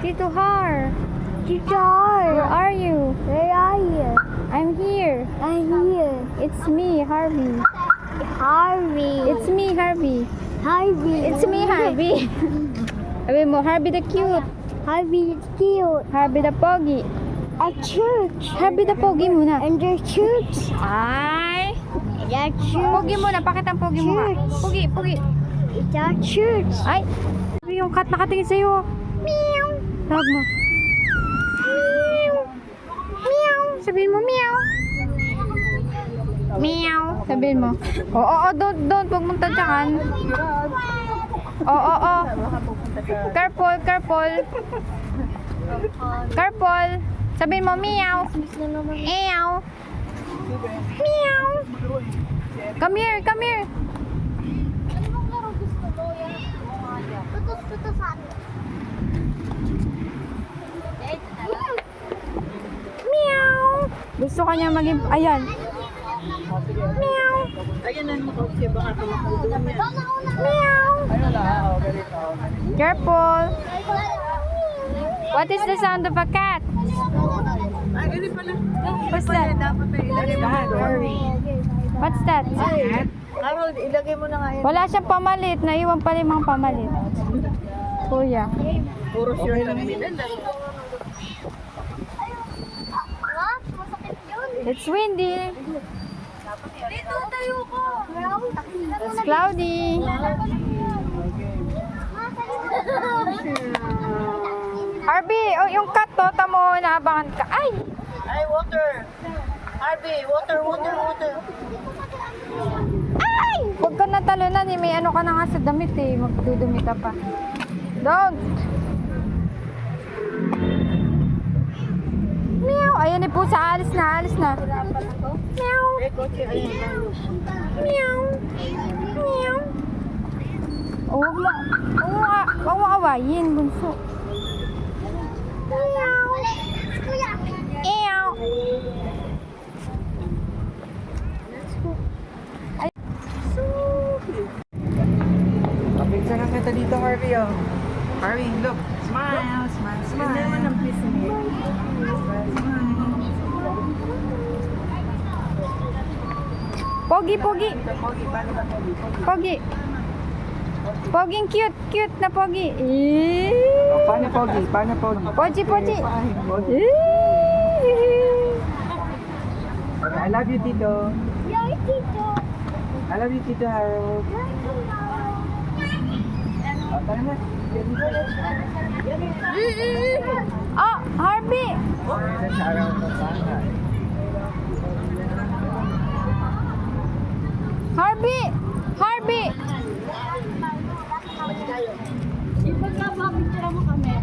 Tito Har. Tito Har. Where are you? Where are you? I'm here. I'm here. It's me, Harvey. Harvey. It's me, Harvey. Harvey. It's me, Harvey. Sabi mo, Harvey the cute. Harvey is cute. Harvey the pogi. At church. Harvey the pogi muna. And the church. Ay! At church. Pogi muna, pakita ang pogi mo nga. Church. Pogi, pogi. It's at church. Ay! Sabi yung cat nakatingin sa'yo. Meow! Tawag mo. Meow! Meow! Sabihin mo, meow! Meow! Sabihin mo. Oo, don't. Huwag mong tadyakan. Oo. Careful. Careful. Sabihin mo, meow! Meow! Meow! Come here. Ano bang laro gusto mo? Tutos-tutosan. Meow! Gusto ka niya maging... Ayan. Meow! Meow! Careful! What is the sound of a cat? What's that? What's that? Harold, ilagay mo na nga yan. Wala siyang pamalit. Naiwan pa rin mga pamalit. Kuya. Puro sure lang nila. What? Masakit yun. It's windy. Dito tayo ko. It's cloudy. Harvey, oh, yung cat to, tamo, naabangan ka. Ay! Ay, water. Harvey, water. Ay! Huwag ka natalunan eh. May ano ka na nga sa damit eh. Magdudumi ka pa. Don't! Meow! Ayan eh po sa alis na. Meow! Eh, kotse, ayun. Meow! Meow! Oh, huwag mo awayin, bunso. Meow! Meow! Kapinsa ka kita dito, Harvey, oh. Harvey, look. Smile. Ganda naman ang kiss mo. Pogi. Pogi, paano ba Pogi? Pogi. Poging cute na pogi. Paano Pogi? Pogi. Pogi. I love you, Tito. Yoy, Tito. I love you, Tito Harold. Oh, tara na. Oh, Harvey. Sa araw ng bahay. Harvey. Ipagkapapicture mo kami.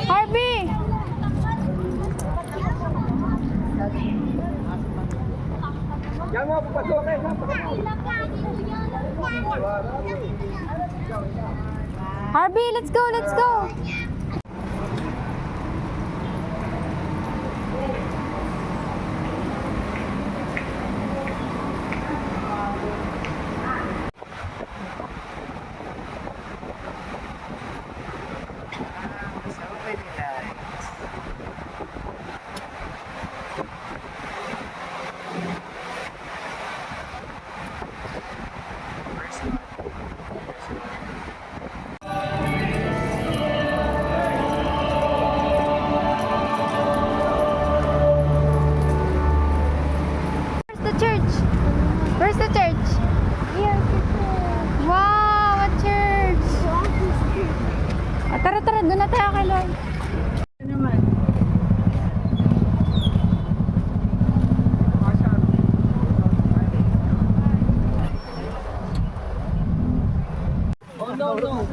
Harvey. Yan mo, papasok kayo. Harvey, let's go. Where's the church? Here, Tito. Wow, a church. Tara, doon na tayo kay Lord. Ano naman? Oh, no.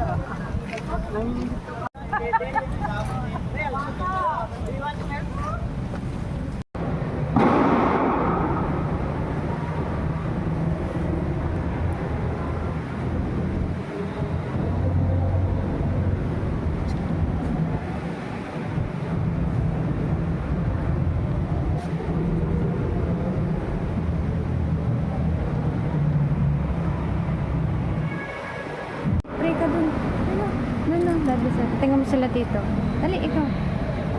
Pray ka dun. Ano? Dun, dun. Daddy sa... mo sila dito. Dali, ikaw.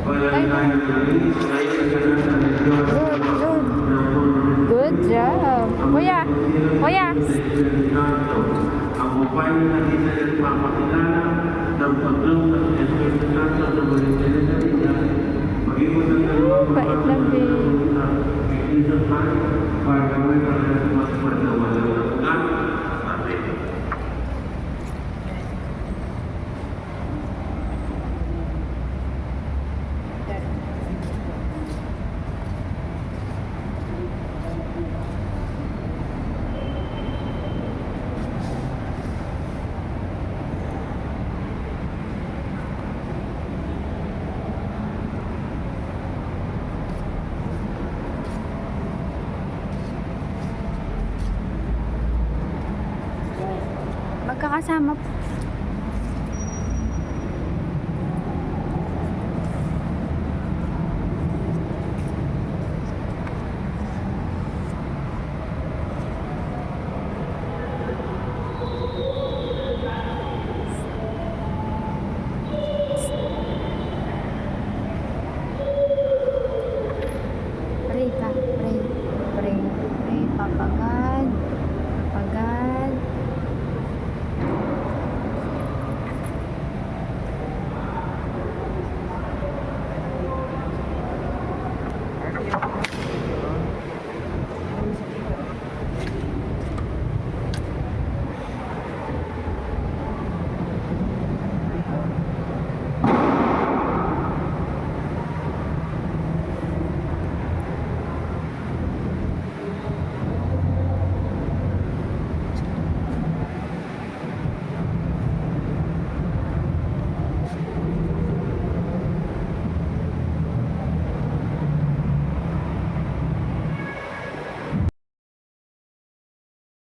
Tayo mo. Good, good. Good job. Kuya, kuya. Ang mobile na hindi na nagpapakilala ng paglaw ng Espiritu Santo na maligyan na niya. Mag-iwan ng dalawang Bait na, babe. isang hari para gawin ang mas manawalan ng ulan. Amen. Magkakasama po